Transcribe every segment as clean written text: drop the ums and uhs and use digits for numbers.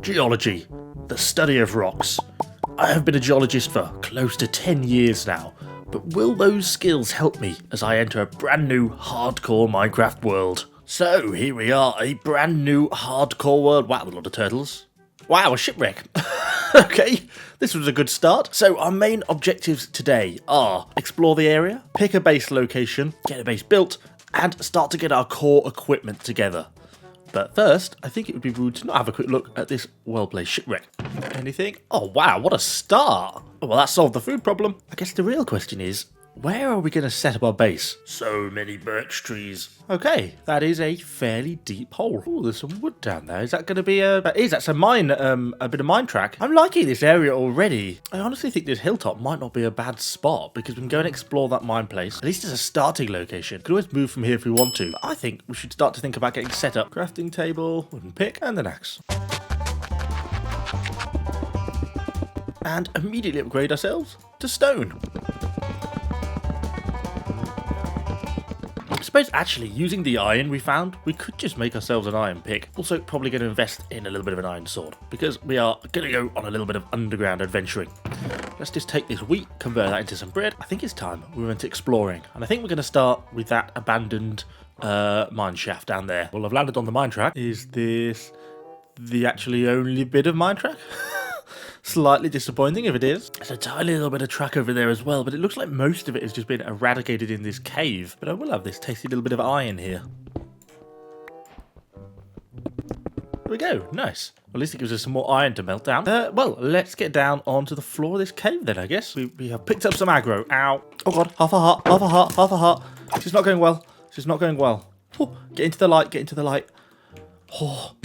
Geology, the study of rocks. I have been a geologist for close to 10 years now, but will those skills help me as I enter a brand new hardcore Minecraft world? So here we are, a brand new hardcore world. Wow, a lot of turtles. Wow, a shipwreck. Okay, this was a good start. So our main objectives today are explore the area, pick a base location, get a base built, and start to get our core equipment together. But first, I think it would be rude to not have a quick look at this well-placed shipwreck. Anything? Oh wow, what a start! Well, that solved the food problem. I guess the real question is, where are we going to set up our base? So many birch trees. Okay, that is a fairly deep hole. Oh, there's some wood down there. Is that going to be a... That's a mine, a bit of mine track. I'm liking this area already. I honestly think this hilltop might not be a bad spot because we can go and explore that mine place. At least it's a starting location. Could always move from here if we want to. But I think we should start to think about getting set up. Crafting table, wooden pick, and an axe. And immediately upgrade ourselves to stone. I suppose actually using the iron we found, we could just make ourselves an iron pick. Also probably going to invest in a little bit of an iron sword because we are going to go on a little bit of underground adventuring. Let's just take this wheat, convert that into some bread. I think it's time we went exploring, and I think we're going to start with that abandoned mine shaft down there. Well, I've landed on the mine track. Is this the actually only bit of mine track? Slightly disappointing if it is. There's a tiny little bit of track over there as well, but it looks like most of it has just been eradicated in this cave. But I will have this tasty little bit of iron here. There we go, nice. Well, at least it gives us some more iron to melt down. Well, let's get down onto the floor of this cave then, I guess. We have picked up some aggro. Ow. Oh god, half a heart, half a heart, half a heart. She's not going well. She's not going well. Oh, get into the light, get into the light. Oh,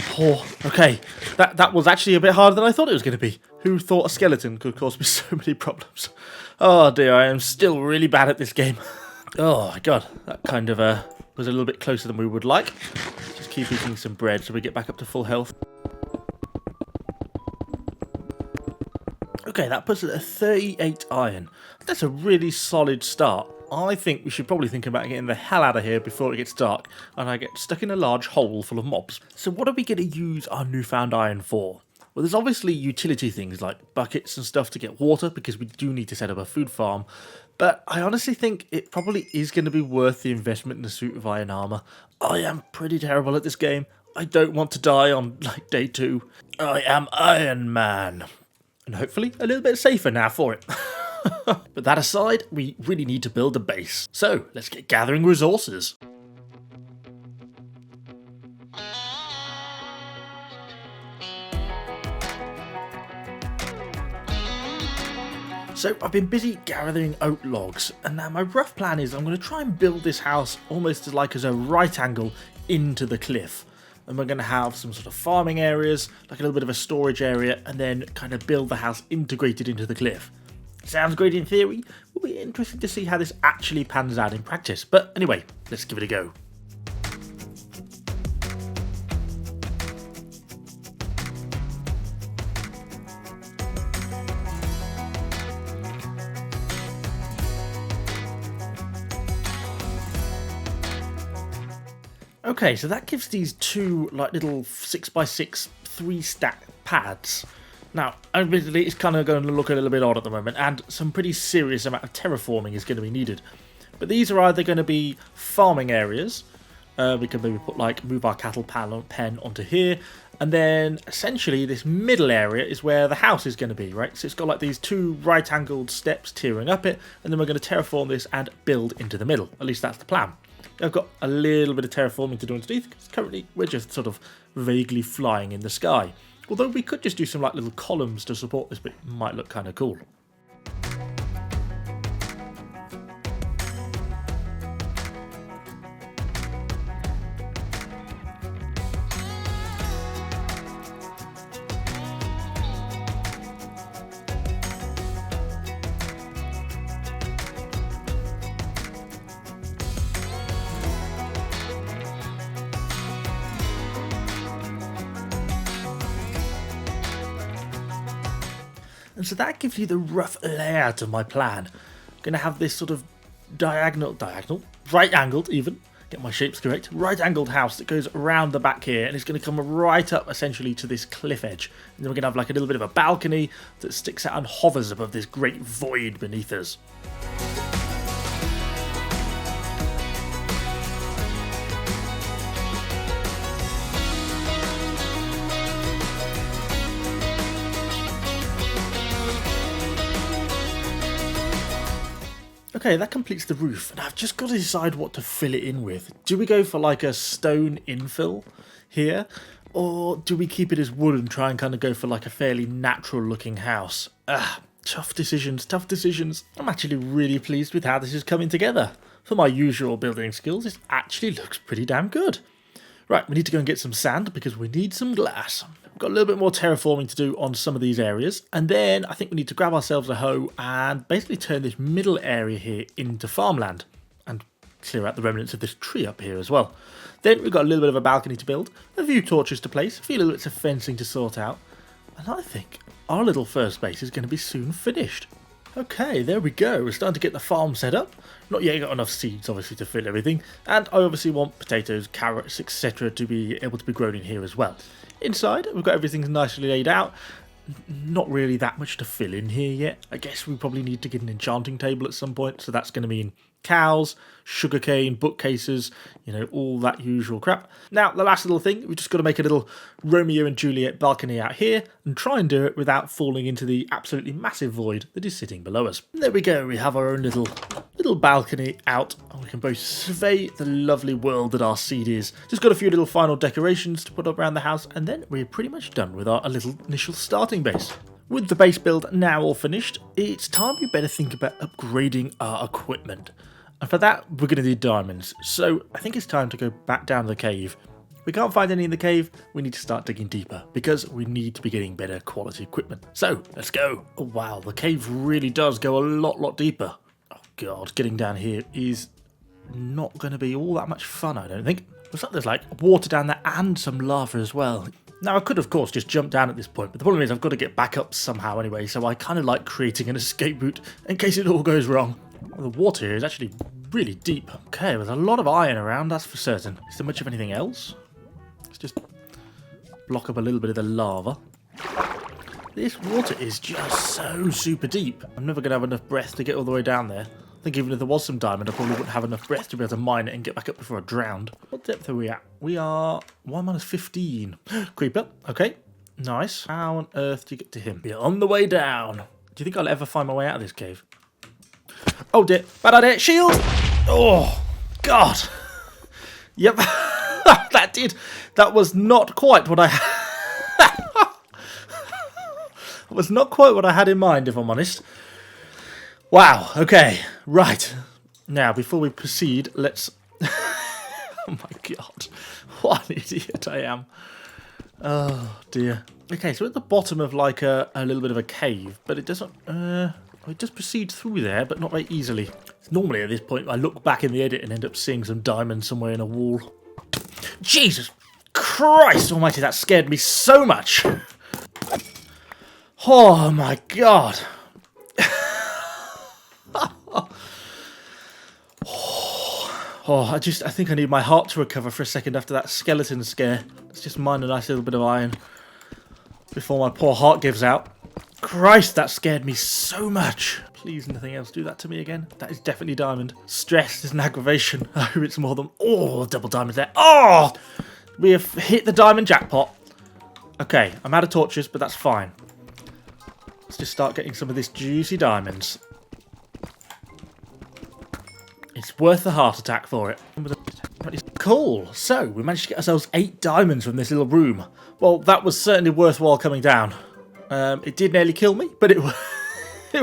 okay. That was actually a bit harder than I thought it was going to be. Who thought a skeleton could cause me so many problems? Oh dear, I am still really bad at this game. Oh my god, that kind of was a little bit closer than we would like. Just keep eating some bread so we get back up to full health. Okay, that puts us at 38 iron. That's a really solid start. I think we should probably think about getting the hell out of here before it gets dark and I get stuck in a large hole full of mobs. So what are we going to use our newfound iron for? Well, there's obviously utility things like buckets and stuff to get water because we do need to set up a food farm. But I honestly think it probably is going to be worth the investment in a suit of iron armour. I am pretty terrible at this game. I don't want to die on like day 2. I am Iron Man. And hopefully a little bit safer now for it. But that aside, we really need to build a base. So let's get gathering resources. So I've been busy gathering oak logs, and now my rough plan is I'm going to try and build this house almost as a right angle into the cliff. And we're going to have some sort of farming areas, like a little bit of a storage area, and then kind of build the house integrated into the cliff. Sounds great in theory. Will be interesting to see how this actually pans out in practice. But anyway, let's give it a go. Okay, so that gives these two like little 6x6 3-stack pads. Now, admittedly, it's kind of going to look a little bit odd at the moment, and some pretty serious amount of terraforming is going to be needed. But these are either going to be farming areas. We can maybe move our cattle pen onto here, and then essentially this middle area is where the house is going to be, right? So it's got like these 2 right-angled steps tearing up it, and then we're going to terraform this and build into the middle. At least that's the plan. I've got a little bit of terraforming to do underneath because currently we're just sort of vaguely flying in the sky. Although we could just do some like little columns to support this, but it might look kind of cool. And so that gives you the rough layout of my plan. I'm going to have this sort of right-angled even, get my shapes correct, right-angled house that goes around the back here, and it's going to come right up essentially to this cliff edge. And then we're going to have like a little bit of a balcony that sticks out and hovers above this great void beneath us. Okay, that completes the roof, and I've just got to decide what to fill it in with. Do we go for like a stone infill here, or do we keep it as wood and try and kind of go for like a fairly natural looking house? Tough decisions, tough decisions. I'm actually really pleased with how this is coming together. For my usual building skills, it actually looks pretty damn good. Right, we need to go and get some sand because we need some glass. We've got a little bit more terraforming to do on some of these areas, and then I think we need to grab ourselves a hoe and basically turn this middle area here into farmland and clear out the remnants of this tree up here as well. Then we've got a little bit of a balcony to build, a few torches to place, a few little bits of fencing to sort out, and I think our little first base is going to be soon finished. Okay, there we go. We're starting to get the farm set up. Not yet got enough seeds, obviously, to fill everything. And I obviously want potatoes, carrots, etc. to be able to be grown in here as well. Inside, we've got everything nicely laid out. Not really that much to fill in here yet. I guess we probably need to get an enchanting table at some point. So that's going to mean cows, sugarcane, bookcases, you know, all that usual crap. Now, the last little thing, we've just got to make a little Romeo and Juliet balcony out here and try and do it without falling into the absolutely massive void that is sitting below us. And there we go, we have our own little balcony out, and we can both survey the lovely world that our seed is. Just got a few little final decorations to put up around the house, and then we're pretty much done with our little initial starting base. With the base build now all finished, it's time we better think about upgrading our equipment. And for that, we're going to need diamonds. So I think it's time to go back down to the cave. If we can't find any in the cave, we need to start digging deeper because we need to be getting better quality equipment. So let's go. Oh wow, the cave really does go a lot deeper. Oh god, getting down here is not going to be all that much fun, I don't think. Looks like there's like water down there and some lava as well. Now I could of course just jump down at this point, but the problem is I've got to get back up somehow anyway, so I kind of like creating an escape route in case it all goes wrong. Well, the water here is actually really deep. Okay, there's a lot of iron around, that's for certain. Is there much of anything else? Let's just block up a little bit of the lava. This water is just so super deep. I'm never going to have enough breath to get all the way down there. I think even if there was some diamond, I probably wouldn't have enough breath to be able to mine it and get back up before I drowned. What depth are we at? We are 1 - 15. Creeper, okay, nice. How on earth do you get to him? We're on the way down. Do you think I'll ever find my way out of this cave? Oh dear, bad idea, shield! Oh, God. Yep, that was not quite what I That was not quite what I had in mind, if I'm honest. Wow, okay, right. Now, before we proceed, let's... Oh my god, what an idiot I am. Oh dear. Okay, so we're at the bottom of like a little bit of a cave, but it doesn't... it just proceeds through there, but not very easily. Normally at this point, I look back in the edit and end up seeing some diamonds somewhere in a wall. Jesus Christ almighty, that scared me so much. Oh my god. Oh, I think I need my heart to recover for a second after that skeleton scare. Let's just mine a nice little bit of iron before my poor heart gives out. Christ, that scared me so much. Please, nothing else do that to me again. That is definitely diamond. Stress is an aggravation. I hope it's more than... Oh, double diamonds there. Oh! We have hit the diamond jackpot. Okay, I'm out of torches, but that's fine. Let's just start getting some of this juicy diamonds. It's worth the heart attack for it. Cool. So, we managed to get ourselves 8 diamonds from this little room. Well, that was certainly worthwhile coming down. It did nearly kill me, but it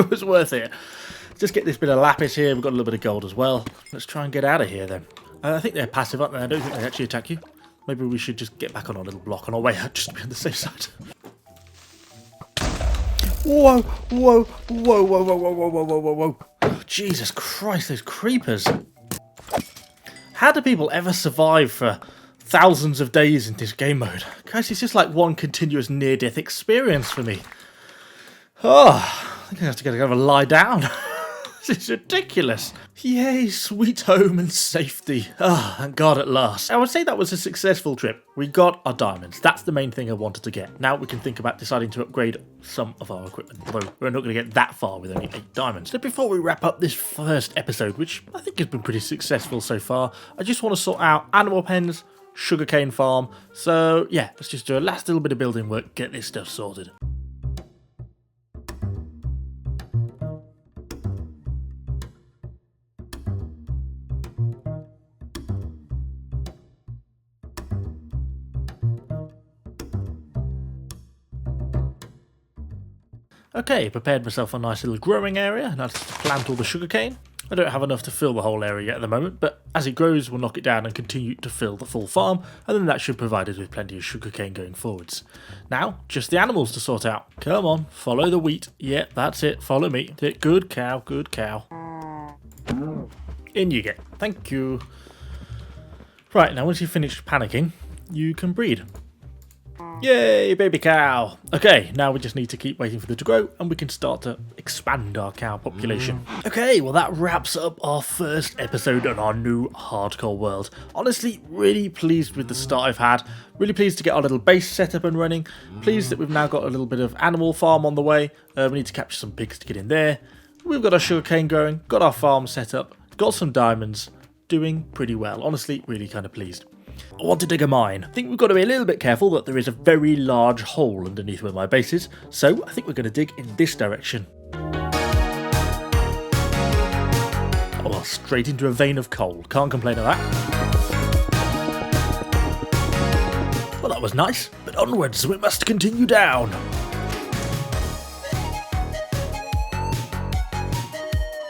was worth it. Just get this bit of lapis here. We've got a little bit of gold as well. Let's try and get out of here then. I think they're passive, aren't they? I don't think they actually attack you. Maybe we should just get back on our little block on our way out, just to be on the safe side. Whoa, whoa, whoa, whoa, whoa, whoa, whoa, whoa, whoa, whoa. Oh, Jesus Christ, those creepers. How do people ever survive for thousands of days in this game mode? Guys, it's just like one continuous near-death experience for me. Oh, I think I have to go lie down. This is ridiculous. Yay, sweet home and safety. Ah, thank God at last. I would say that was a successful trip. We got our diamonds. That's the main thing I wanted to get. Now we can think about deciding to upgrade some of our equipment, although we're not going to get that far with only 8 diamonds. So before we wrap up this first episode, which I think has been pretty successful so far, I just want to sort out animal pens, sugarcane farm. So yeah, let's just do a last little bit of building work, get this stuff sorted. Okay, prepared myself a nice little growing area, now to plant all the sugarcane. I don't have enough to fill the whole area yet at the moment, but as it grows we'll knock it down and continue to fill the full farm, and then that should provide us with plenty of sugarcane going forwards. Now, just the animals to sort out. Come on, follow the wheat. Yep, that's it, follow me. Good cow, good cow. In you get. Thank you. Right, now once you've finished panicking, you can breed. Yay, baby cow! Okay, now we just need to keep waiting for them to grow and we can start to expand our cow population. Okay, well that wraps up our first episode on our new hardcore world. Honestly, really pleased with the start I've had. Really pleased to get our little base set up and running. Pleased that we've now got a little bit of animal farm on the way. We need to capture some pigs to get in there. We've got our sugarcane growing, got our farm set up, got some diamonds. Doing pretty well. Honestly, really kind of pleased. I want to dig a mine. I think we've got to be a little bit careful that there is a very large hole underneath where my base is, so I think we're going to dig in this direction. Oh well, straight into a vein of coal. Can't complain of that. Well, that was nice, but onwards we must continue down.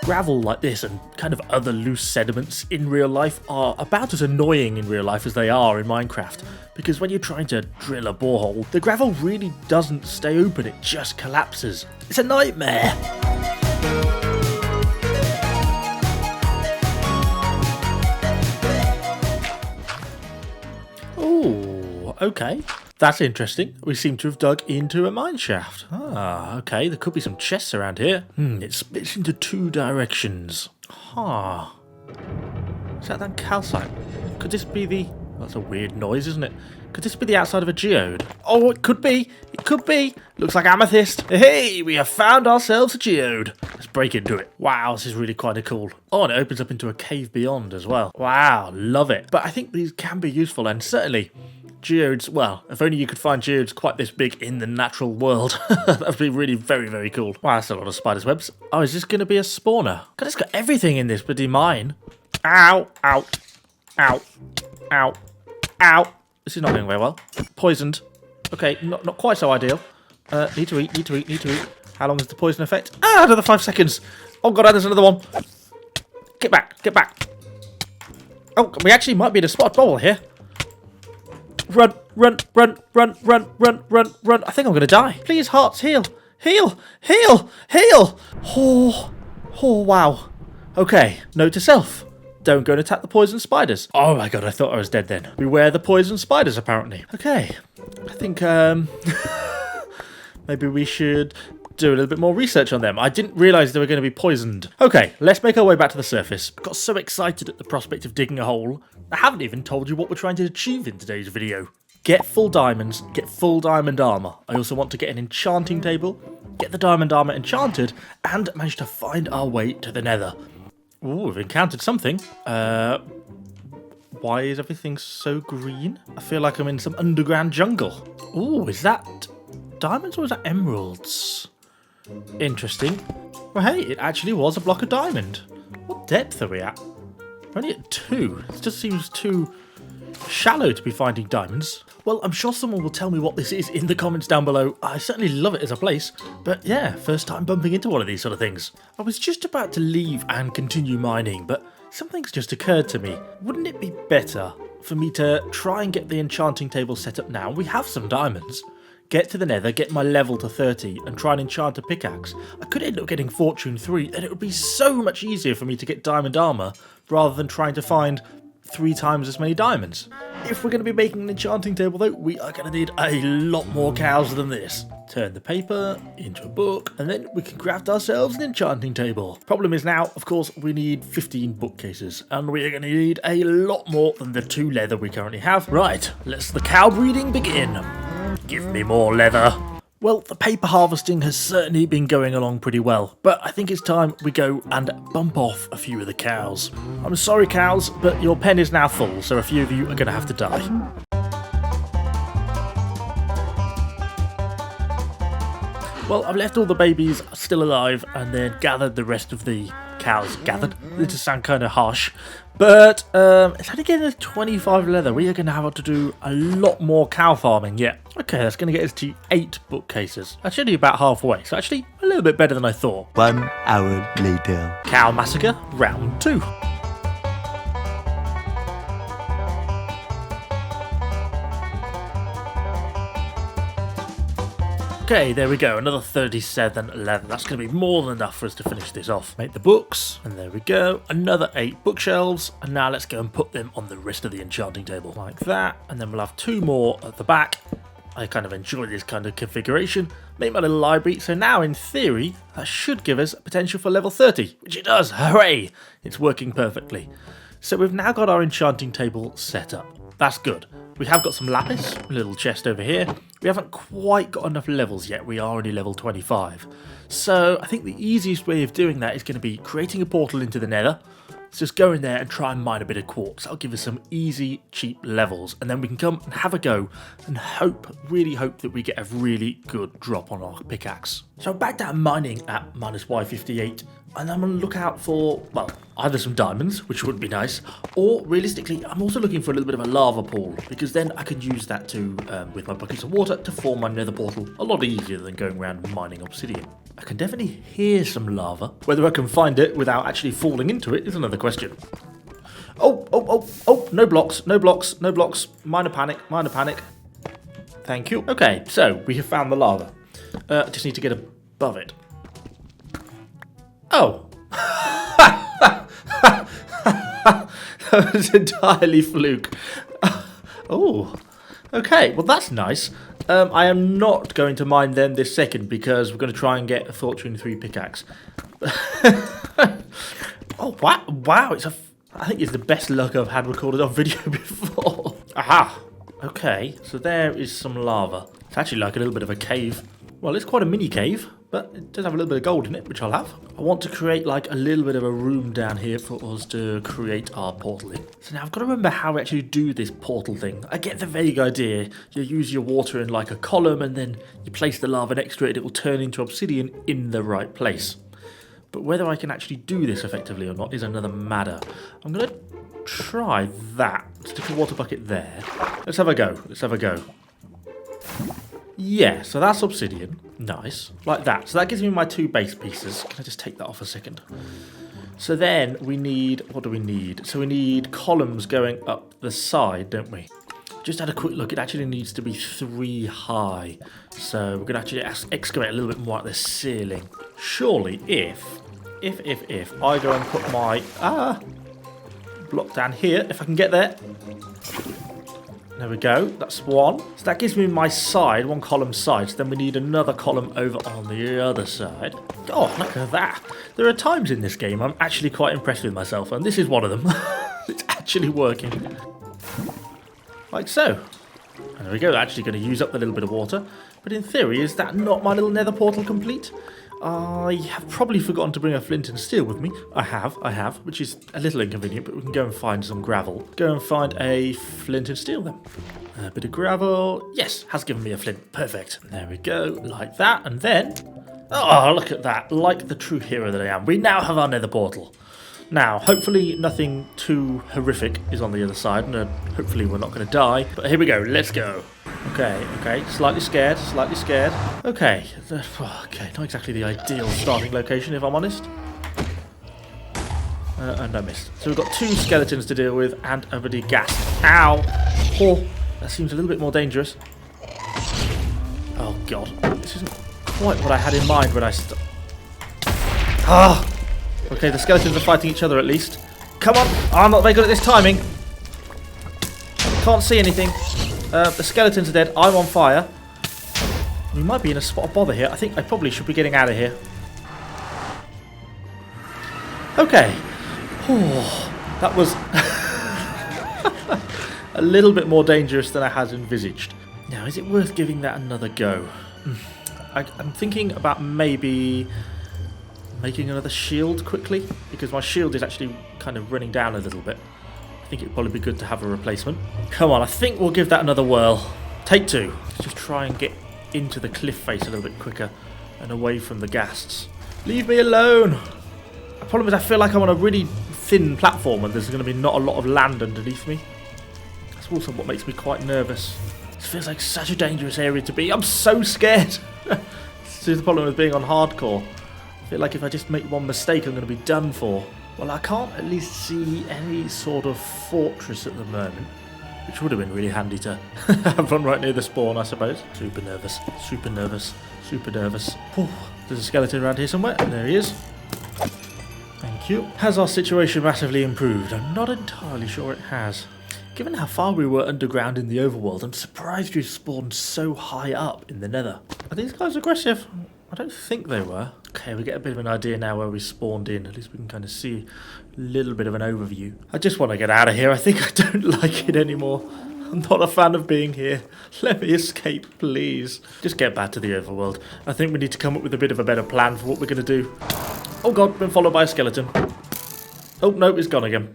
Gravel like this and kind of other loose sediments in real life are about as annoying in real life as they are in Minecraft, because when you're trying to drill a borehole, the gravel really doesn't stay open, it just collapses. It's a nightmare. Oh, okay. That's interesting. We seem to have dug into a mine shaft. Ah, okay. There could be some chests around here. It splits into 2 directions. Huh. Is that calcite? Could this be the... That's a weird noise, isn't it? Could this be the outside of a geode? Oh, it could be. It could be. Looks like amethyst. Hey, we have found ourselves a geode. Let's break into it. Wow, this is really quite cool. Oh, and it opens up into a cave beyond as well. Wow, love it. But I think these can be useful, and certainly... Geodes, well, if only you could find geodes quite this big in the natural world. That would be really very, very cool. Wow, that's a lot of spider's webs. Oh, is this going to be a spawner? God, it's got everything in this bloody mine. Ow, ow, ow, ow, ow. This is not going very well. Poisoned. Okay, not quite so ideal. Need to eat. How long is the poison effect? Ah, another 5 seconds. Oh god, there's another one. Get back. Oh, we actually might be in a spot bubble here. Run. I think I'm going to die. Please, hearts, heal. Heal. Oh, wow. Okay, note to self. Don't go and attack the poison spiders. Oh my god, I thought I was dead then. Beware the poison spiders, apparently. Okay, I think maybe we should do a little bit more research on them. I didn't realise they were going to be poisoned. Okay, let's make our way back to the surface. I got so excited at the prospect of digging a hole, I haven't even told you what we're trying to achieve in today's video. Get full diamonds, get full diamond armour. I also want to get an enchanting table, get the diamond armour enchanted, and manage to find our way to the nether. Ooh, we've encountered something. Why is everything so green? I feel like I'm in some underground jungle. Ooh, is that diamonds or is that emeralds? Interesting. Well, hey, it actually was a block of diamond. What depth are we at? We're only at 2. This just seems too shallow to be finding diamonds. Well, I'm sure someone will tell me what this is in the comments down below. I certainly love it as a place, but yeah, first time bumping into one of these sort of things. I was just about to leave and continue mining, but something's just occurred to me. Wouldn't it be better for me to try and get the enchanting table set up now? We have some diamonds. Get to the nether, get my level to 30, and try and enchant a pickaxe. I could end up getting Fortune 3, and it would be so much easier for me to get diamond armour, rather than trying to find 3 times as many diamonds. If we're going to be making an enchanting table though, we are going to need a lot more cows than this. Turn the paper into a book, and then we can craft ourselves an enchanting table. Problem is now, of course, we need 15 bookcases, and we're going to need a lot more than the 2 leather we currently have. Right, let's the cow breeding begin. Give me more leather. Well, the paper harvesting has certainly been going along pretty well, but I think it's time we go and bump off a few of the cows. I'm sorry cows, but your pen is now full, so a few of you are going to have to die. Well, I've left all the babies still alive and then gathered the rest of the cows. Gathered? It does sound kind of harsh. But it's only getting us 25 leather. We are going to have to do a lot more cow farming. Yeah. Okay, that's going to get us to 8 bookcases. That's only about halfway. So actually a little bit better than I thought. 1 hour later. Cow Massacre, round 2. Okay, there we go, another 37 leather. That's going to be more than enough for us to finish this off. Make the books, and there we go. Another 8 bookshelves, and now let's go and put them on the rest of the enchanting table. Like that, and then we'll have 2 more at the back. I kind of enjoy this kind of configuration. Make my little library, so now in theory, that should give us potential for level 30, which it does, hooray! It's working perfectly. So we've now got our enchanting table set up. That's good. We have got some lapis, a little chest over here. We haven't quite got enough levels yet. We are only level 25. So I think the easiest way of doing that is going to be creating a portal into the nether. Let's just go in there and try and mine a bit of quartz. That'll give us some easy, cheap levels. And then we can come and have a go and hope, really hope that we get a really good drop on our pickaxe. So I'm back down mining at -Y58. And I'm on the lookout for, well, either some diamonds, which would be nice, or realistically, I'm also looking for a little bit of a lava pool, because then I can use that to, with my buckets of water, to form my nether portal a lot easier than going around mining obsidian. I can definitely hear some lava. Whether I can find it without actually falling into it is another question. Oh, no blocks, no blocks, no blocks. Minor panic, minor panic. Thank you. Okay, so we have found the lava. I just need to get above it. Oh. That was entirely fluke. Oh. Okay, well that's nice. I am not going to mine them this second because we're going to try and get a Fortune 3 pickaxe. Oh, wow. Wow, I think it's the best luck I've had recorded on video before. Aha. Okay, so there is some lava. It's actually like a little bit of a cave. Well, it's quite a mini cave, but it does have a little bit of gold in it, which I'll have. I want to create like a little bit of a room down here for us to create our portal in. So now I've got to remember how we actually do this portal thing. I get the vague idea. You use your water in like a column and then you place the lava next to it. It will turn into obsidian in the right place. But whether I can actually do this effectively or not is another matter. I'm going to try that. Stick a water bucket there. Let's have a go. Let's have a go. Yeah, so that's obsidian. Nice. Like that. So that gives me my 2 base pieces. Can I just take that off a second? So then we need... What do we need? So we need columns going up the side, don't we? Just had a quick look. It actually needs to be 3 high. So we're going to actually excavate a little bit more at the ceiling. Surely if I go and put my... block down here, if I can get there. There we go, that's 1. So that gives me my side, 1 column side. So then we need another column over on the other side. Oh, look at that. There are times in this game I'm actually quite impressed with myself, and this is one of them. It's actually working. Like so. And there we go, actually going to use up the little bit of water. But in theory, is that not my little nether portal complete? I have probably forgotten to bring a flint and steel with me. I have, which is a little inconvenient, but we can go and find some gravel. Go and find a flint and steel then. A bit of gravel. Yes, has given me a flint. Perfect. There we go, like that. And then, oh, look at that. Like the true hero that I am. We now have our nether portal. Now, hopefully nothing too horrific is on the other side, and hopefully we're not going to die. But here we go, let's go. Okay, slightly scared. Okay, not exactly the ideal starting location, if I'm honest. And I missed. So we've got 2 skeletons to deal with, and a bloody ghast. Ow! Oh, that seems a little bit more dangerous. Oh god, this isn't quite what I had in mind when I Okay, the skeletons are fighting each other at least. Come on! Oh, I'm not very good at this timing. Can't see anything. The skeletons are dead. I'm on fire. We might be in a spot of bother here. I think I probably should be getting out of here. Okay. Oh, that was a little bit more dangerous than I had envisaged. Now, is it worth giving that another go? I'm thinking about maybe making another shield quickly, because my shield is actually kind of running down a little bit. I think it'd probably be good to have a replacement. Come on, I think we'll give that another whirl. Take two. Let's just try and get into the cliff face a little bit quicker and away from the ghasts. Leave me alone! The problem is I feel like I'm on a really thin platform and there's going to be not a lot of land underneath me. That's also what makes me quite nervous. This feels like such a dangerous area to be. I'm so scared! This is the problem with being on hardcore. I feel like if I just make one mistake I'm going to be done for. Well, I can't at least see any sort of fortress at the moment, which would have been really handy to have one right near the spawn, I suppose. Super nervous, super nervous, super nervous. Whew. There's a skeleton around here somewhere. There he is. Thank you. Has our situation massively improved? I'm not entirely sure it has. Given how far we were underground in the overworld, I'm surprised we spawned so high up in the nether. Are these guys aggressive? I don't think they were. Okay, we get a bit of an idea now where we spawned in. At least we can kind of see a little bit of an overview. I just want to get out of here. I think I don't like it anymore. I'm not a fan of being here. Let me escape, please. Just get back to the overworld. I think we need to come up with a bit of a better plan for what we're going to do. Oh god, been followed by a skeleton. Oh no, it's gone again.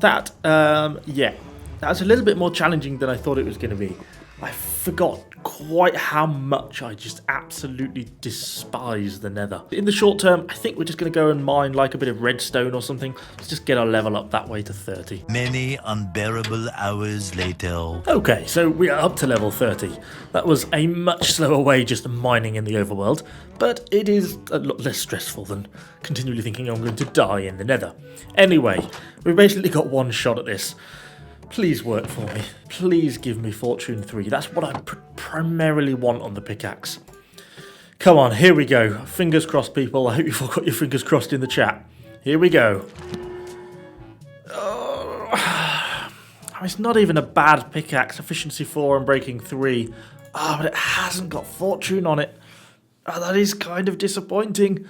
Yeah. That was a little bit more challenging than I thought it was going to be. I forgot quite how much I just absolutely despise the nether. In the short term, I think we're just going to go and mine like a bit of redstone or something. Let's just get our level up that way to 30. Many unbearable hours later. Okay, so we are up to level 30. That was a much slower way just mining in the overworld, but it is a lot less stressful than continually thinking I'm going to die in the nether. Anyway, we've basically got one shot at this. Please work for me. Please give me Fortune 3. That's what I primarily want on the pickaxe. Come on, here we go. Fingers crossed, people. I hope you've all got your fingers crossed in the chat. Here we go. It's not even a bad pickaxe. Efficiency 4 and breaking 3. But it hasn't got Fortune on it. That is kind of disappointing.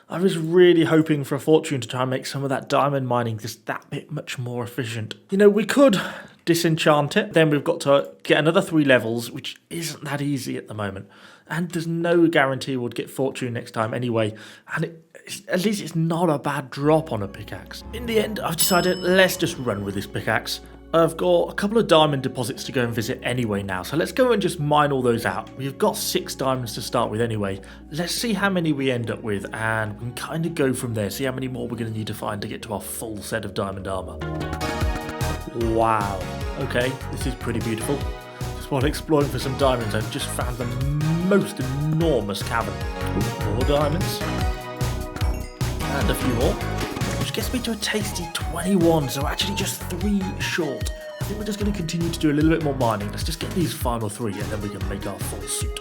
I was really hoping for a fortune to try and make some of that diamond mining just that bit much more efficient. You know, we could disenchant it. Then we've got to get another 3 levels, which isn't that easy at the moment. And there's no guarantee we'll get fortune next time anyway. And at least it's not a bad drop on a pickaxe. In the end, I've decided let's just run with this pickaxe. I've got a couple of diamond deposits to go and visit anyway now, so let's go and just mine all those out. We've got 6 diamonds to start with anyway. Let's see how many we end up with, and we can kind of go from there, see how many more we're going to need to find to get to our full set of diamond armour. Wow. Okay, this is pretty beautiful. Just while exploring for some diamonds, I've just found the most enormous cavern. Ooh, more diamonds. And a few more. Which gets me to a tasty 21, so actually just 3 short. I think we're just going to continue to do a little bit more mining. Let's just get these final 3 and then we can make our full suit.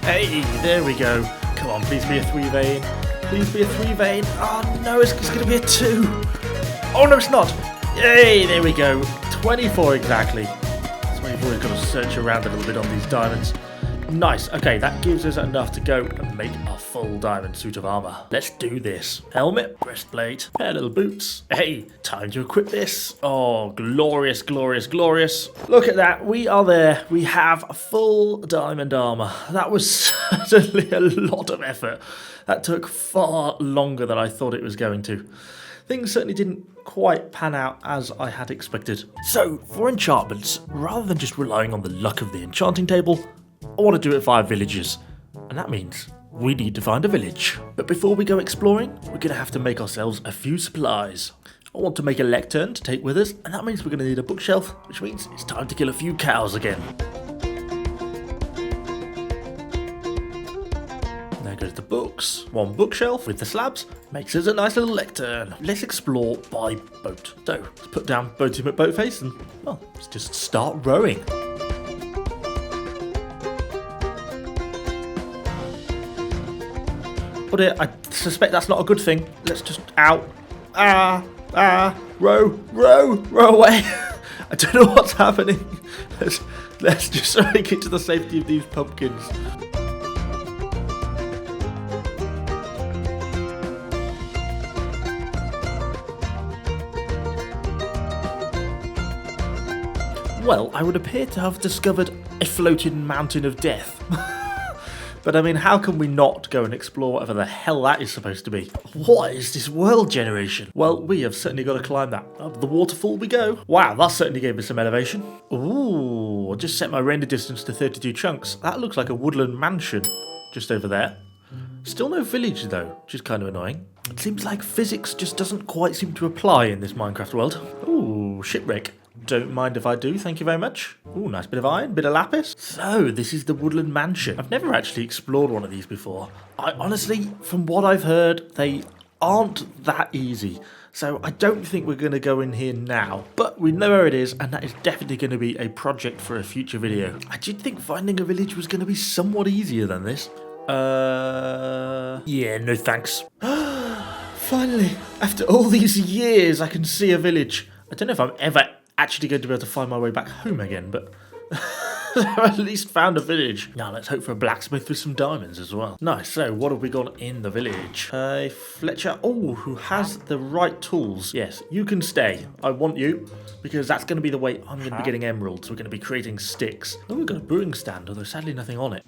Hey, there we go. Come on, please be a 3 vein. Please be a 3 vein. Oh no, it's going to be a 2. Oh no, it's not. Yay, there we go. 24 exactly. That's why you've always got to search around a little bit on these diamonds. Nice. Okay, that gives us enough to go and make our full diamond suit of armour. Let's do this. Helmet, breastplate, pair of little boots. Hey, time to equip this. Oh, glorious, glorious, glorious. Look at that. We are there. We have full diamond armour. That was certainly a lot of effort. That took far longer than I thought it was going to. Things certainly didn't quite pan out as I had expected. So, for enchantments, rather than just relying on the luck of the enchanting table, I want to do it via villages, and that means we need to find a village. But before we go exploring, we're going to have to make ourselves a few supplies. I want to make a lectern to take with us, and that means we're going to need a bookshelf, which means it's time to kill a few cows again. There goes the books. 1 bookshelf with the slabs makes us a nice little lectern. Let's explore by boat. So, let's put down Boaty McBoatface and, well, let's just start rowing. But I suspect that's not a good thing. Let's just... Ow. Row away. I don't know what's happening. Let's just try and get to the safety of these pumpkins. Well, I would appear to have discovered a floating mountain of death. But I mean, how can we not go and explore whatever the hell that is supposed to be? What is this world generation? Well, we have certainly got to climb that. Up the waterfall we go. Wow, that certainly gave me some elevation. Ooh, I just set my render distance to 32 chunks. That looks like a woodland mansion just over there. Still no village though, which is kind of annoying. It seems like physics just doesn't quite seem to apply in this Minecraft world. Ooh, shipwreck. Don't mind if I do, thank you very much. Ooh, nice bit of iron, bit of lapis. So, this is the woodland mansion. I've never actually explored one of these before. I honestly, from what I've heard, they aren't that easy. So I don't think we're going to go in here now. But we know where it is, and that is definitely going to be a project for a future video. I did think finding a village was going to be somewhat easier than this. Yeah, no thanks. Finally, after all these years, I can see a village. I don't know if I'm ever actually going to be able to find my way back home again, but I've at least found a village. Now let's hope for a blacksmith with some diamonds as well. Nice, so what have we got in the village? A Fletcher, who has the right tools. Yes, you can stay. I want you, because that's going to be the way I'm going to be getting emeralds. We're going to be creating sticks. Oh, we've got a brewing stand, although sadly nothing on it.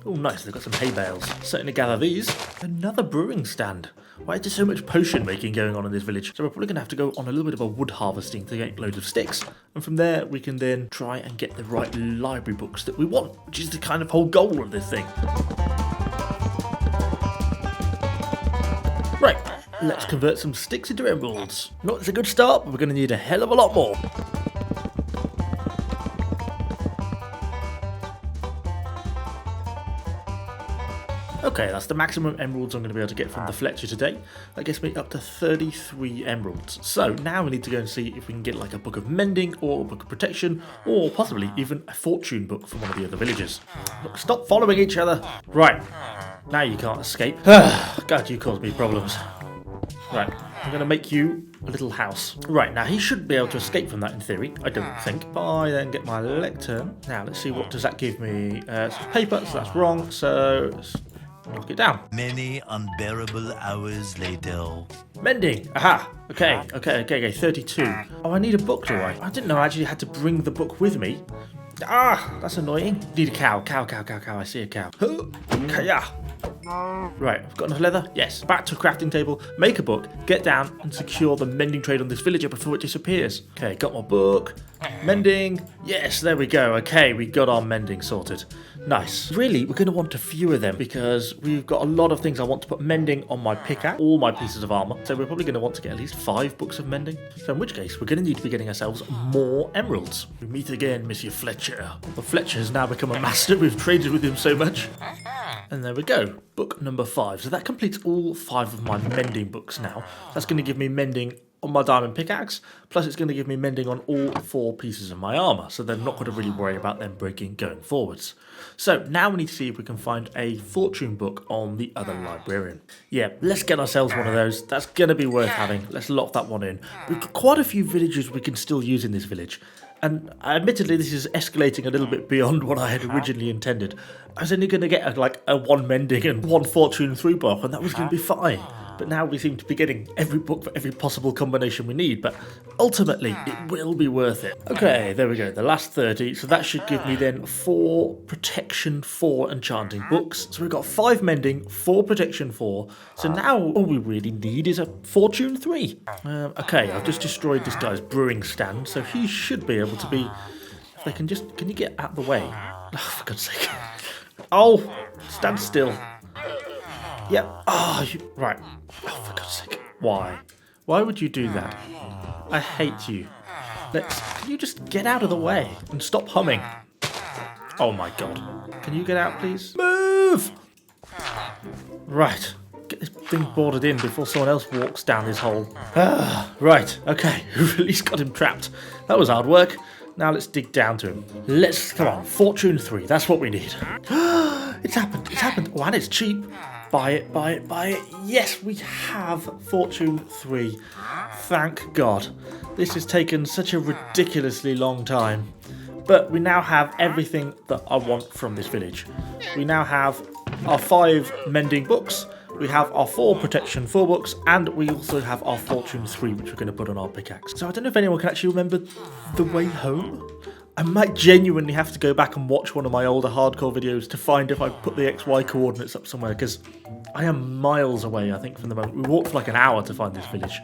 Oh, nice, they've got some hay bales. Certainly gather these. Another brewing stand. Why is there so much potion making going on in this village? So we're probably going to have to go on a little bit of a wood harvesting to get loads of sticks. And from there, we can then try and get the right library books that we want, which is the kind of whole goal of this thing. Right, let's convert some sticks into emeralds. Not it's a good start, but we're going to need a hell of a lot more. Okay, that's the maximum emeralds I'm going to be able to get from the Fletcher today. That gets me up to 33 emeralds. So now we need to go and see if we can get like a book of mending or a book of protection or possibly even a fortune book from one of the other villagers. Look, stop following each other. Right, now you can't escape. God, you caused me problems. Right, I'm going to make you a little house. Right, now he should be able to escape from that in theory, I don't think. If I then get my lectern. Now let's see, what does that give me? It's paper, so that's wrong. So knock it down. Many unbearable hours later. Mending. Aha. Okay. 32. Oh, I need a book, do I? I didn't know I actually had to bring the book with me. Ah, that's annoying. Need a cow. Cow. I see a cow. Kaya. Right, I've got enough leather. Yes. Back to a crafting table. Make a book. Get down and secure the mending trade on this villager before it disappears. Okay, got my book. Mending. Yes, there we go. Okay, we got our mending sorted. Nice. Really, we're going to want a few of them because we've got a lot of things I want to put mending on my pickaxe, all my pieces of armour. So we're probably going to want to get at least 5 books of mending. So in which case, we're going to need to be getting ourselves more emeralds. We meet again, Monsieur Fletcher. Well, Fletcher has now become a master. We've traded with him so much. And there we go. Book number 5. So that completes all 5 of my mending books now. That's going to give me mending on my diamond pickaxe, plus it's going to give me mending on all 4 pieces of my armour, so they're not going to really worry about them breaking going forwards. So now we need to see if we can find a fortune book on the other librarian. Yeah, let's get ourselves one of those. That's going to be worth having. Let's lock that one in. We've got quite a few villagers we can still use in this village. And admittedly, this is escalating a little bit beyond what I had originally intended. I was only going to get a 1 mending and 1 fortune 3 book, and that was going to be fine. But now we seem to be getting every book for every possible combination we need, but ultimately it will be worth it. Okay, there we go, the last 30, so that should give me then 4 protection 4 enchanting books. So we've got 5 mending, 4 protection 4, so now all we really need is a fortune 3. Okay, I've just destroyed this guy's brewing stand, so he should be able to be, if they can you get out of the way? Oh, for God's sake. Oh, stand still. Yep. Oh, right. Oh, for God's sake. Why? Why would you do that? I hate you. Can you just get out of the way and stop humming? Oh my God. Can you get out, please? Move! Right. Get this thing boarded in before someone else walks down this hole. Right. Okay. We've at least got him trapped. That was hard work. Now let's dig down to him. Come on, fortune 3. That's what we need. It's happened. It's happened. Oh, and it's cheap. Buy it, buy it, buy it. Yes, we have Fortune 3. Thank God. This has taken such a ridiculously long time. But we now have everything that I want from this village. We now have our 5 mending books. We have our 4 protection 4 books, and we also have our Fortune 3, which we're going to put on our pickaxe. So I don't know if anyone can actually remember the way home. I might genuinely have to go back and watch one of my older hardcore videos to find if I put the XY coordinates up somewhere, because I am miles away, I think, from the moment. We walked for like an hour to find this village.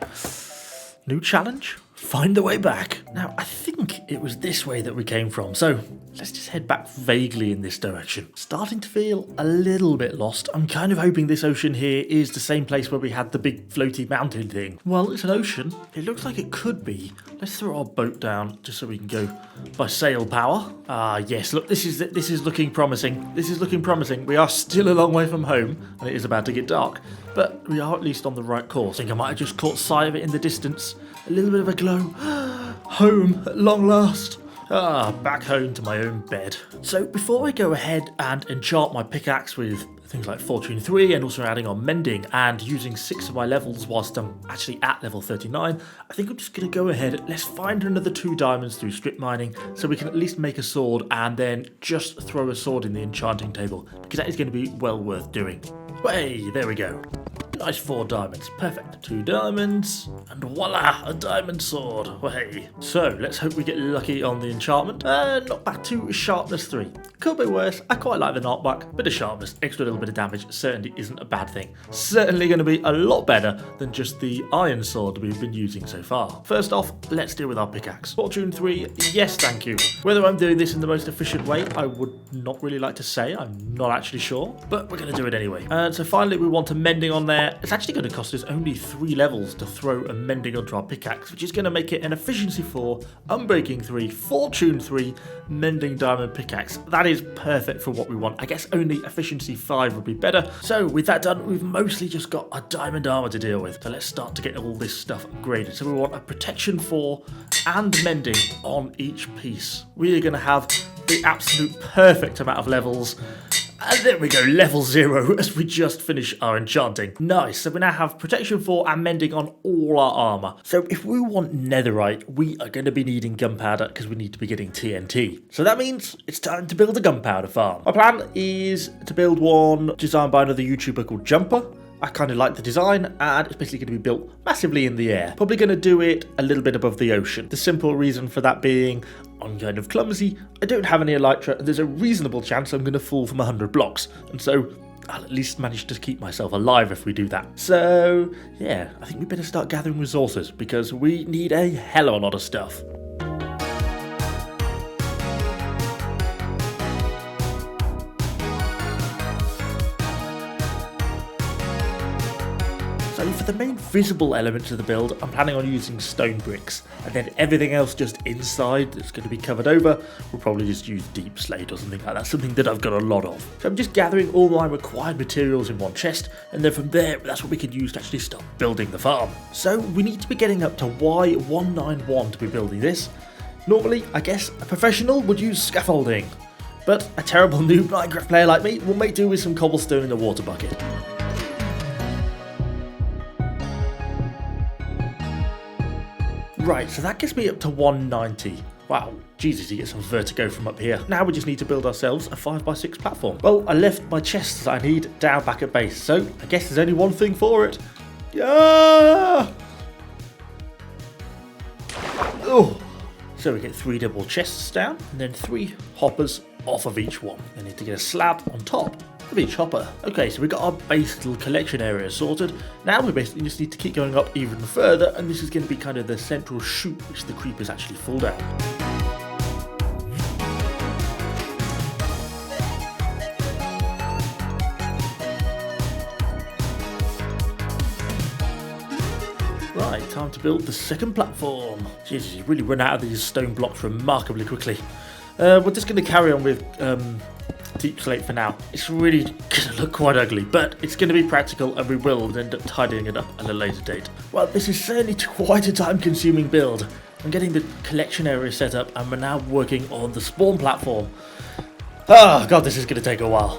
New challenge? Find the way back. Now, I think it was this way that we came from, so let's just head back vaguely in this direction. Starting to feel a little bit lost. I'm kind of hoping this ocean here is the same place where we had the big floaty mountain thing. Well, it's an ocean. It looks like it could be. Let's throw our boat down just so we can go by sail power. Ah, yes, look, this is looking promising. This is looking promising. We are still a long way from home, and it is about to get dark, but we are at least on the right course. I think I might have just caught sight of it in the distance. A little bit of a glow. Home at long last. Ah, back home to my own bed. So before I go ahead and enchant my pickaxe with things like Fortune 3 and also adding on mending and using 6 of my levels whilst I'm actually at level 39, I think I'm just going to go ahead. Let's find another 2 diamonds through strip mining so we can at least make a sword and then just throw a sword in the enchanting table, because that is going to be well worth doing. Hey, there we go. Nice 4 diamonds. Perfect. 2 diamonds. And voila, a diamond sword. Hey. So, let's hope we get lucky on the enchantment. Knockback to sharpness 3. Could be worse. I quite like the knockback. Bit of sharpness, extra little bit of damage certainly isn't a bad thing. Certainly going to be a lot better than just the iron sword we've been using so far. First off, let's deal with our pickaxe. Fortune 3, yes thank you. Whether I'm doing this in the most efficient way, I would not really like to say. I'm not actually sure. But we're going to do it anyway. And so finally we want a mending on there. It's actually going to cost us only 3 levels to throw a mending onto our pickaxe, which is going to make it an efficiency 4, unbreaking 3, fortune 3, mending diamond pickaxe. That is perfect for what we want. I guess only efficiency 5 would be better. So with that done, we've mostly just got a diamond armor to deal with. So let's start to get all this stuff upgraded. So we want a protection 4 and mending on each piece. We are going to have the absolute perfect amount of levels. And there we go, level 0 as we just finish our enchanting. Nice, so we now have protection 4 and mending on all our armour. So if we want netherite, we are going to be needing gunpowder because we need to be getting TNT. So that means it's time to build a gunpowder farm. My plan is to build one designed by another YouTuber called Jumper. I kind of like the design, and it's basically going to be built massively in the air. Probably going to do it a little bit above the ocean. The simple reason for that being, I'm kind of clumsy, I don't have any elytra, and there's a reasonable chance I'm going to fall from 100 blocks. And so I'll at least manage to keep myself alive if we do that. So yeah, I think we better start gathering resources because we need a hell of a lot of stuff. So for the main visible elements of the build, I'm planning on using stone bricks, and then everything else just inside that's going to be covered over, we'll probably just use deep slate or something like that, something that I've got a lot of. So I'm just gathering all my required materials in one chest, and then from there, that's what we can use to actually start building the farm. So we need to be getting up to Y191 to be building this. Normally, I guess a professional would use scaffolding, but a terrible noob Minecraft player like me will make do with some cobblestone in a water bucket. Right, so that gets me up to 190. Wow, Jesus, you get some vertigo from up here. Now we just need to build ourselves a 5x6 platform. Well, I left my chests that I need down back at base, so I guess there's only one thing for it. Yeah! Oh! So we get 3 double chests down, and then 3 hoppers off of each one. I need to get a slab on top of each hopper. Okay, so we got our base little collection area sorted. Now we basically just need to keep going up even further, and this is going to be kind of the central chute which the creepers actually fall down. Right, time to build the second platform. Jesus, you really run out of these stone blocks remarkably quickly. We're just going to carry on with deep slate for now. It's really going to look quite ugly, but it's going to be practical and we will end up tidying it up at a later date. Well, this is certainly quite a time-consuming build. I'm getting the collection area set up and we're now working on the spawn platform. Oh god, this is going to take a while.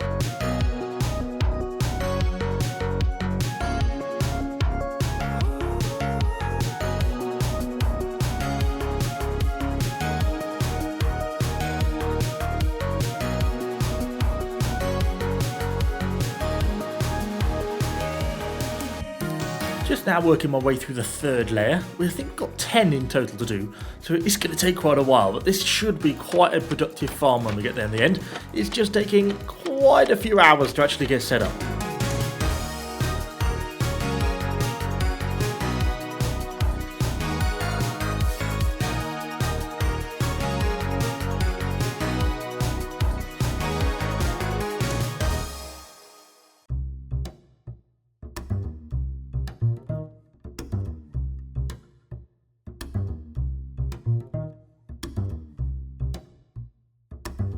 just now working my way through the third layer. We think we've got 10 in total to do, so it's going to take quite a while, but this should be quite a productive farm when we get there in the end. It's just taking quite a few hours to actually get set up.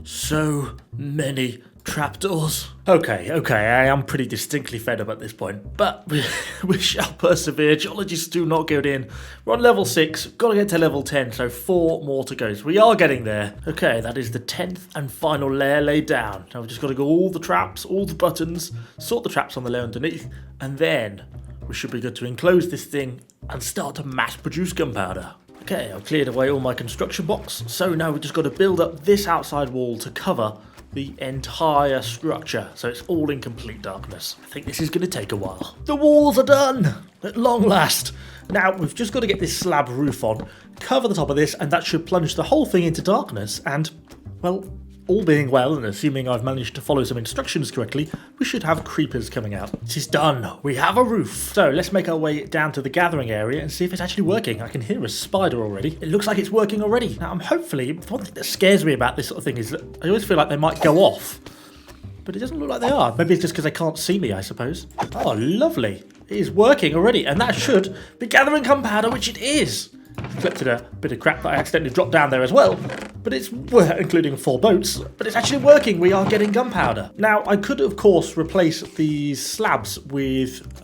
So many trapdoors. Okay, I am pretty distinctly fed up at this point, but we shall persevere. Geologists do not go in. We're on level 6, gotta get to level 10, so 4 more to go. So we are getting there. Okay, that is the 10th and final layer laid down. Now we've just got to go all the traps, all the buttons, sort the traps on the layer underneath, and then we should be good to enclose this thing and start to mass produce gunpowder. Okay, I've cleared away all my construction blocks, so now we've just got to build up this outside wall to cover the entire structure, so it's all in complete darkness. I think this is going to take a while. The walls are done! At long last! Now, we've just got to get this slab roof on, cover the top of this, and that should plunge the whole thing into darkness, and, well, all being well, and assuming I've managed to follow some instructions correctly, we should have creepers coming out. This is done. We have a roof. So let's make our way down to the gathering area and see if it's actually working. I can hear a spider already. It looks like it's working already. Now, hopefully, one thing that scares me about this sort of thing is that I always feel like they might go off. But it doesn't look like they are. Maybe it's just because they can't see me, I suppose. Oh, lovely. It is working already, and that should be gathering gunpowder, which it is. Collected a bit of crap that I accidentally dropped down there as well, but it's, including 4 boats, but it's actually working. We are getting gunpowder. Now, I could, of course, replace these slabs with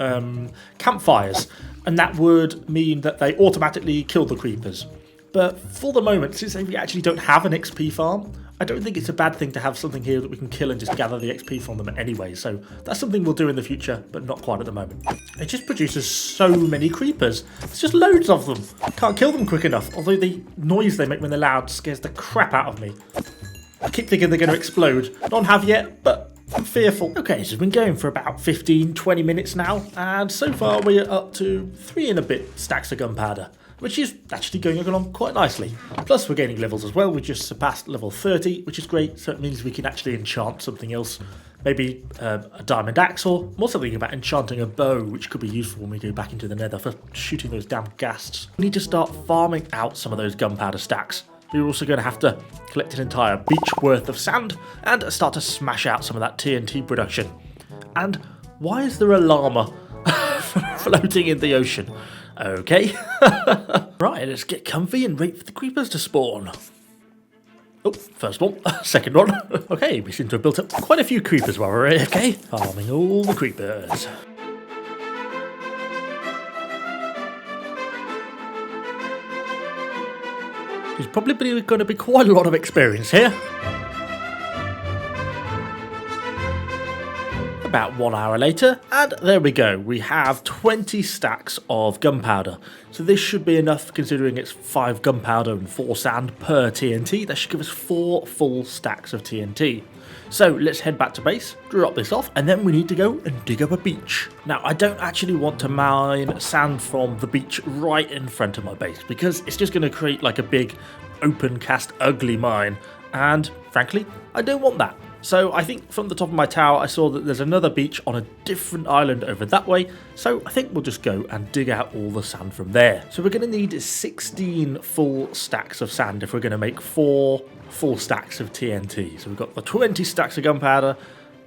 campfires, and that would mean that they automatically kill the creepers. But for the moment, since we actually don't have an XP farm, I don't think it's a bad thing to have something here that we can kill and just gather the XP from them anyway, so that's something we'll do in the future, but not quite at the moment. It just produces so many creepers. There's just loads of them. Can't kill them quick enough, although the noise they make when they're loud scares the crap out of me. I keep thinking they're going to explode. Don't have yet, but I'm fearful. Okay, so we've been going for about 15-20 minutes now, and so far we're up to 3 and a bit stacks of gunpowder, which is actually going along quite nicely. Plus we're gaining levels as well. We just surpassed level 30, which is great, so it means we can actually enchant something else. Maybe a diamond axe, or more something about enchanting a bow, which could be useful when we go back into the nether for shooting those damn ghasts. We need to start farming out some of those gunpowder stacks. We're also going to have to collect an entire beach worth of sand and start to smash out some of that TNT production. And why is there a llama floating in the ocean? Okay. Right, let's get comfy and wait for the creepers to spawn. Oh, first one, second one. Okay, we seem to have built up quite a few creepers while we're here, okay? Farming all the creepers. There's probably going to be quite a lot of experience here. About 1 hour later, and there we go. We have 20 stacks of gunpowder. So this should be enough, considering it's 5 gunpowder and 4 sand per TNT. That should give us 4 full stacks of TNT. So let's head back to base, drop this off, and then we need to go and dig up a beach. Now, I don't actually want to mine sand from the beach right in front of my base, because it's just going to create like a big open cast ugly mine, and frankly, I don't want that. So I think from the top of my tower I saw that there's another beach on a different island over that way, so I think we'll just go and dig out all the sand from there. So we're going to need 16 full stacks of sand if we're going to make 4 full stacks of TNT. So we've got the 20 stacks of gunpowder,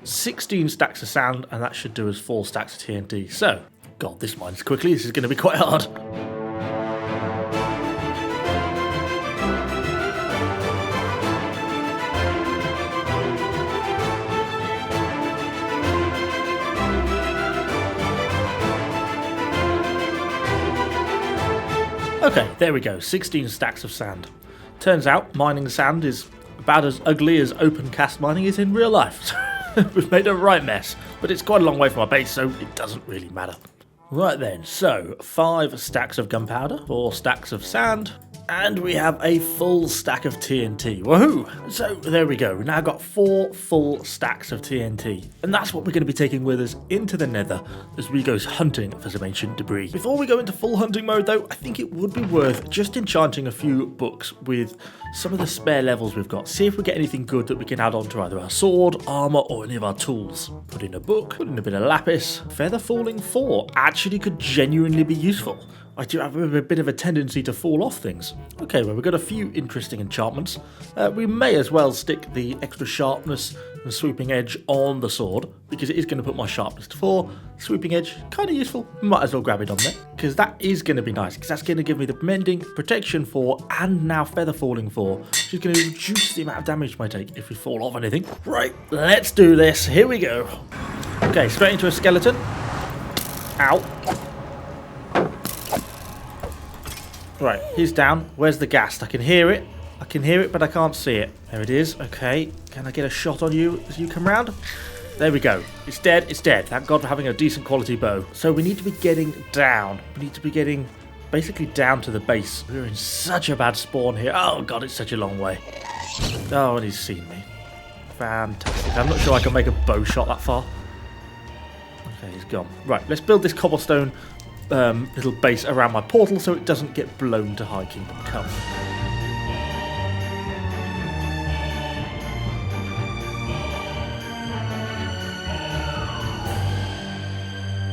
16 stacks of sand, and that should do us 4 stacks of TNT. So, God, this mines quickly. This is going to be quite hard. Okay, there we go, 16 stacks of sand. Turns out mining sand is about as ugly as open cast mining is in real life. We've made a right mess, but it's quite a long way from our base, so it doesn't really matter. Right then, so 5 stacks of gunpowder, 4 stacks of sand, And we have a full stack of TNT. Woohoo! So there we go. We've now got 4 full stacks of TNT. And that's what we're going to be taking with us into the nether as we go hunting for some ancient debris. Before we go into full hunting mode though, I think it would be worth just enchanting a few books with some of the spare levels we've got. See if we get anything good that we can add on to either our sword, armour or any of our tools. Put in a book, put in a bit of lapis. Feather falling 4 actually could genuinely be useful. I do have a bit of a tendency to fall off things. Okay, well, we've got a few interesting enchantments. We may as well stick the extra sharpness and sweeping edge on the sword, because it is going to put my sharpness to 4. Sweeping edge, kind of useful. Might as well grab it on there, because that is going to be nice, because that's going to give me the mending, protection 4, and now feather falling 4, which is going to reduce the amount of damage I take if we fall off anything. Right, let's do this. Here we go. Okay, straight into a skeleton. Ow. Right, he's down. Where's the ghast? I can hear it. I can hear it, but I can't see it. There it is. Okay. Can I get a shot on you as you come round? There we go. It's dead. It's dead. Thank God for having a decent quality bow. So we need to be getting down. We need to be getting basically down to the base. We're in such a bad spawn here. Oh, God, it's such a long way. Oh, and he's seen me. Fantastic. I'm not sure I can make a bow shot that far. Okay, he's gone. Right, let's build this cobblestone little base around my portal so it doesn't get blown to High Kingdom Come.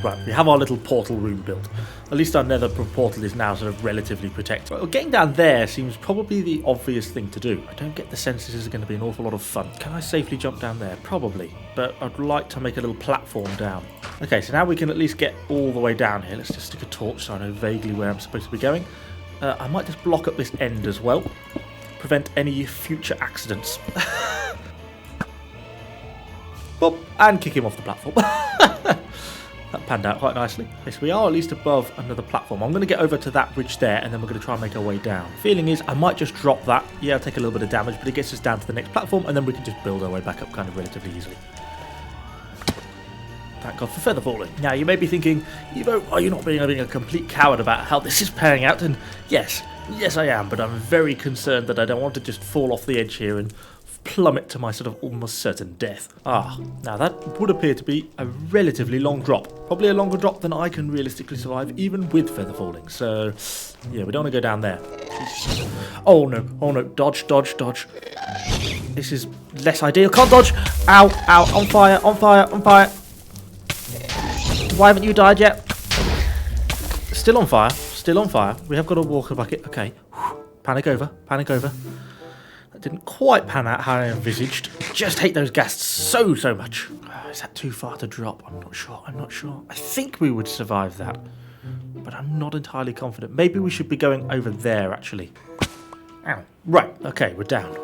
Right, we have our little portal room built. At least our nether portal is now sort of relatively protected. Well, getting down there seems probably the obvious thing to do. I don't get the sense this is going to be an awful lot of fun. Can I safely jump down there? Probably, but I'd like to make a little platform down. Okay, so now we can at least get all the way down here. Let's just stick a torch so I know vaguely where I'm supposed to be going. I might just block up this end as well. Prevent any future accidents. Boop, and kick him off the platform. That panned out quite nicely. Yes, we are at least above another platform. I'm going to get over to that bridge there, and then we're going to try and make our way down. Feeling is I might just drop that. Yeah, I'll take a little bit of damage, but it gets us down to the next platform, and then we can just build our way back up kind of relatively easily. Thank God for feather falling. Now, you may be thinking, Evo, are you not being a complete coward about how this is playing out? And yes, I am, but I'm very concerned that I don't want to just fall off the edge here and plummet to my sort of almost certain death. Now that would appear to be a relatively long drop. Probably a longer drop than I can realistically survive, even with feather falling. So, yeah, we don't want to go down there. Oh no, dodge. This is less ideal. Can't dodge! Ow, on fire. Why haven't you died yet? Still on fire. We have got a walker bucket. Okay. Panic over. That didn't quite pan out how I envisaged. Just hate those ghasts so much. Is that too far to drop? I'm not sure. I think we would survive that, but I'm not entirely confident. Maybe we should be going over there, actually. Ow. Right, okay, we're down.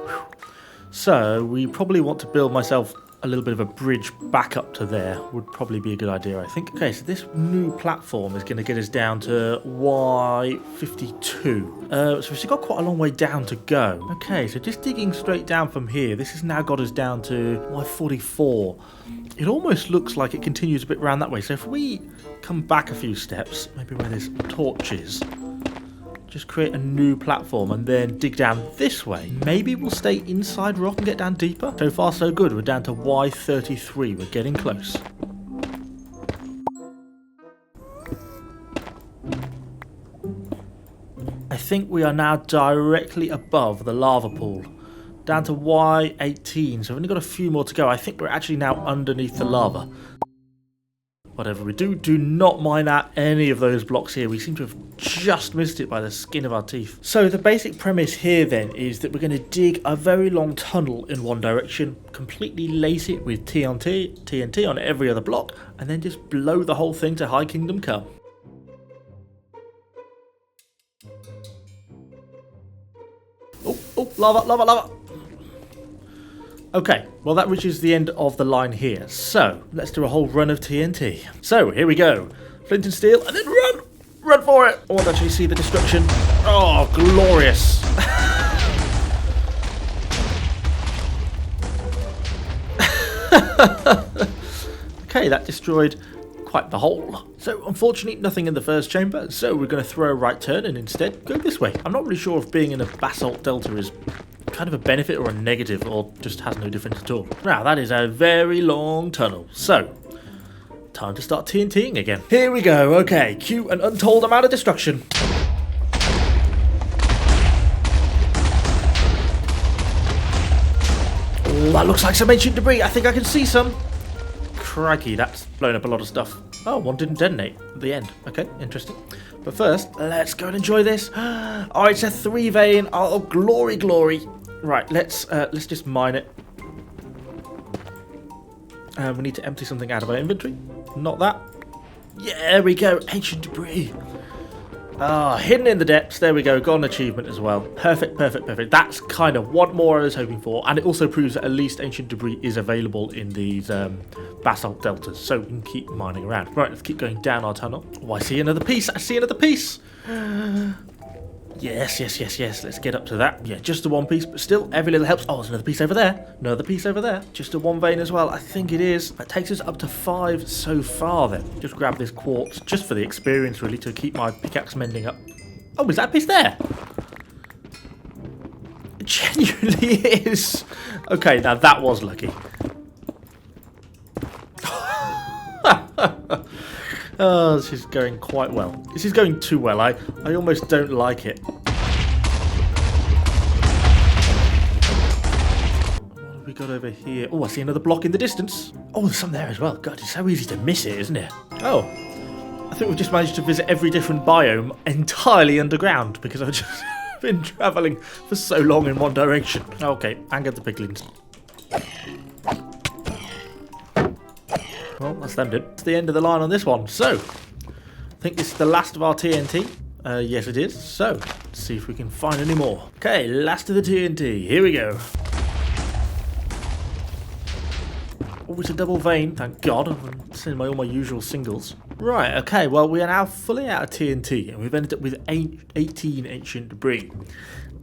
So we probably want to build myself a little bit of a bridge back up to there. Would probably be a good idea, I think. Okay, so this new platform is going to get us down to Y52. So we've still got quite a long way down to go. Okay, so just digging straight down from here, this has now got us down to Y44. It almost looks like it continues a bit around that way. So if we come back a few steps, maybe where there's torches, just create a new platform and then dig down this way. Maybe we'll stay inside rock and get down deeper. So far so good. We're down to Y33. We're getting close. I think we are now directly above the lava pool. Down to Y18. So we've only got a few more to go. I think we're actually now underneath the lava. Whatever we do, do not mine out any of those blocks here. We seem to have just missed it by the skin of our teeth. So the basic premise here then is that we're going to dig a very long tunnel in one direction, completely lace it with TNT on every other block, and then just blow the whole thing to High Kingdom Come. Oh, lava. Okay, well that reaches the end of the line here. So, let's do a whole run of TNT. So, here we go. Flint and steel, and then run! Run for it! I want to actually see the destruction. Oh, glorious! Okay, that destroyed quite the hole. So unfortunately nothing in the first chamber, so we're going to throw a right turn and instead go this way. I'm not really sure if being in a basalt delta is kind of a benefit or a negative, or just has no difference at all. Now that is a very long tunnel, so time to start TNTing again. Here we go. Okay, cue an untold amount of destruction. Oh, that looks like some ancient debris. I think I can see some. Crikey, that's blown up a lot of stuff. Oh, one didn't detonate at the end. Okay, interesting. But first, let's go and enjoy this. Oh, it's a 3 vein. Oh, glory, glory. Right, let's just mine it. We need to empty something out of our inventory. Not that. Yeah, there we go. Ancient debris. Ah, hidden in the depths. There we go. Got an achievement as well. Perfect, perfect, perfect. That's kind of what more I was hoping for. And it also proves that at least ancient debris is available in these basalt deltas. So we can keep mining around. Right, let's keep going down our tunnel. Oh, I see another piece. I see another piece. Yes, yes, yes, yes. Let's get up to that. Yeah, just the one piece, but still, every little helps. Oh, there's another piece over there. Another piece over there. Just a 1 vein as well. I think it is. That takes us up to 5 so far then. Just grab this quartz, just for the experience, really, to keep my pickaxe mending up. Oh, is that a piece there? It genuinely is. Okay, now that was lucky. Oh, this is going quite well. This is going too well. I almost don't like it. What have we got over here? Oh, I see another block in the distance. Oh, there's some there as well. God, it's so easy to miss it, isn't it? Oh, I think we've just managed to visit every different biome entirely underground because I've just been travelling for so long in one direction. Okay, angered the piglins. Well, that's them, dude. It's the end of the line on this one. So, I think this is the last of our TNT. Yes, it is. So, let's see if we can find any more. Okay, last of the TNT. Here we go. Oh, it's a double vein. Thank God. I'm sending all my usual singles. Right, okay. Well, we are now fully out of TNT, and we've ended up with 18 ancient debris.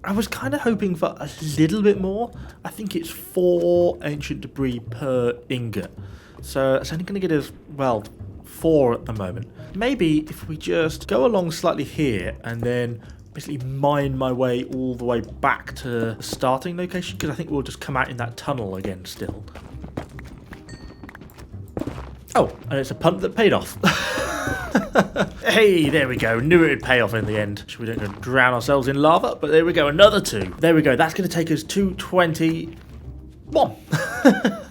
I was kind of hoping for a little bit more. I think it's 4 ancient debris per ingot. So it's only going to get us, well, 4 at the moment. Maybe if we just go along slightly here and then basically mine my way all the way back to the starting location, because I think we'll just come out in that tunnel again still. Oh, and it's a punt that paid off. Hey, there we go. Knew it would pay off in the end. We don't go drown ourselves in lava, but there we go. Another 2. There we go. That's going to take us to 21.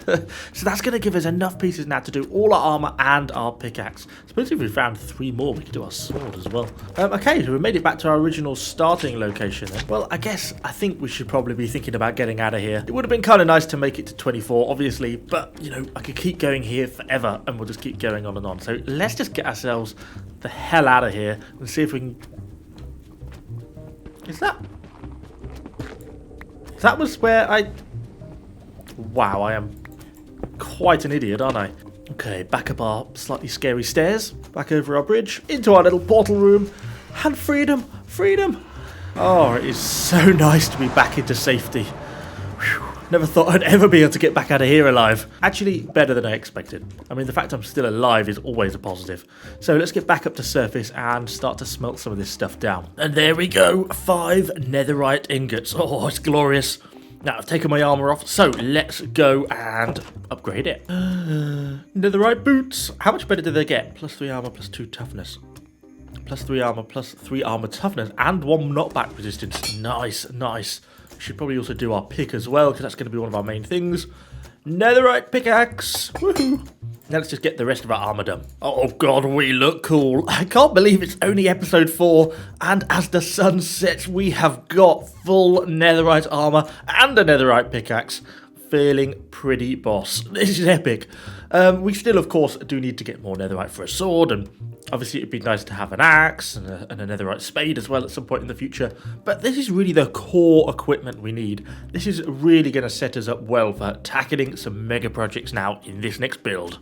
So that's going to give us enough pieces now to do all our armour and our pickaxe. I suppose if we found 3 more, we could do our sword as well. Okay, so we made it back to our original starting location then. Well, I think we should probably be thinking about getting out of here. It would have been kind of nice to make it to 24, obviously, but, you know, I could keep going here forever and we'll just keep going on and on. So let's just get ourselves the hell out of here and see if we can... That was where I... Wow, I am quite an idiot, aren't I? Okay, back up our slightly scary stairs, back over our bridge, into our little portal room, and freedom, freedom! Oh, it is so nice to be back into safety. Whew. Never thought I'd ever be able to get back out of here alive. Actually, better than I expected. I mean, the fact I'm still alive is always a positive. So let's get back up to surface and start to smelt some of this stuff down. And there we go, 5 netherite ingots. Oh, it's glorious. Now, I've taken my armour off, so let's go and upgrade it. Netherite boots. How much better do they get? +3 armour, +2 toughness. +3 armour, +3 armour toughness, and 1 knockback resistance. Nice, nice. Should probably also do our pick as well, because that's going to be one of our main things. Netherite pickaxe. Woohoo. Now let's just get the rest of our armour done. Oh god, we look cool. I can't believe it's only episode 4, and as the sun sets, we have got full netherite armour and a netherite pickaxe. Feeling pretty boss. This is epic. We still, of course, do need to get more netherite for a sword, and obviously it'd be nice to have an axe and a netherite spade as well at some point in the future. But this is really the core equipment we need. This is really going to set us up well for tackling some mega projects now in this next build.